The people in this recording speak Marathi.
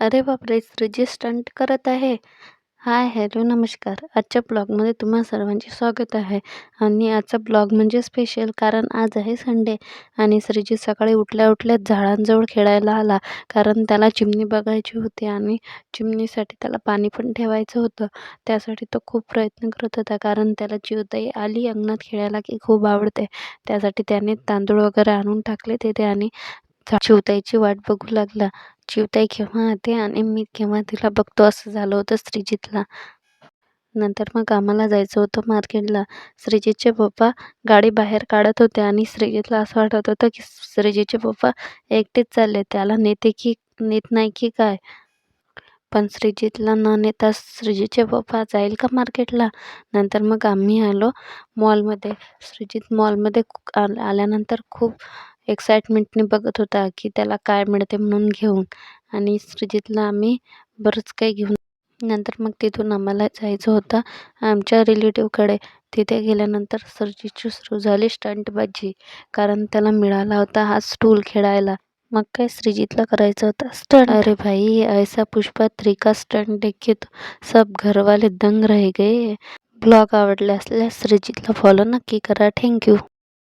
अरे बापरे! सृजी स्टंट करत आहे. हाय, हॅलो, नमस्कार. आजच्या ब्लॉगमध्ये तुम्हा सर्वांचे स्वागत आहे. आणि आजचा ब्लॉग म्हणजे स्पेशल, कारण आज आहे संडे आणि सृजित सकाळी उठल्या-उठल्या झाडांजवळ खेळायला आला. कारण त्याला चिमणी बघायची होती आणि चिमणीसाठी त्याला पाणी पण ठेवायचं होतं. त्यासाठी तो खूप प्रयत्न करत होता, कारण त्याला चिवताई आली अंगणात खेळायला की खूप आवडते. त्यासाठी त्याने तांदूळ वगैरे आणून टाकले तिथे आणि चिवताईची वाट बघू लागला. चिवताई केव्हा येते आणि मी केव्हा तिला बघतो, असं झालं होतं श्रीजितला. नंतर मग आम्हाला जायचं होतं मार्केटला. श्रीजितचे पप्पा गाडी बाहेर काढत होते आणि श्रीजितला असं वाटत होतं की श्रीजितचे पप्पा एकटेच चालले, त्याला नेत नाही की काय. पण श्रीजितला न नेता श्रीजितचे पप्पा जाईल का मार्केटला. नंतर मग आम्ही आलो मॉलमध्ये. श्रीजित मॉलमध्ये आल्यानंतर खूप एक्साइटमेंटने बघत होता की त्याला काय मिळते म्हणून घेऊन. आणि श्रीजितला आम्ही बरंच काही घेऊन नंतर मग तिथून आम्हाला जायचं होतं आमच्या रिलेटिव्हकडे. तिथे गेल्यानंतर श्रीजितची सुरू झाली स्टंटबाजी, कारण त्याला मिळाला होता हा स्टूल खेळायला. मग काय श्रीजितला करायचं होतं स्टंट. अरे भाई, ऐसा पुष्पा 3 का स्टंट देख के तो सब घरवाले दंग रह गए. ब्लॉग आवडले असल्यास श्रीजितला फॉलो नक्की करा. थँक्यू.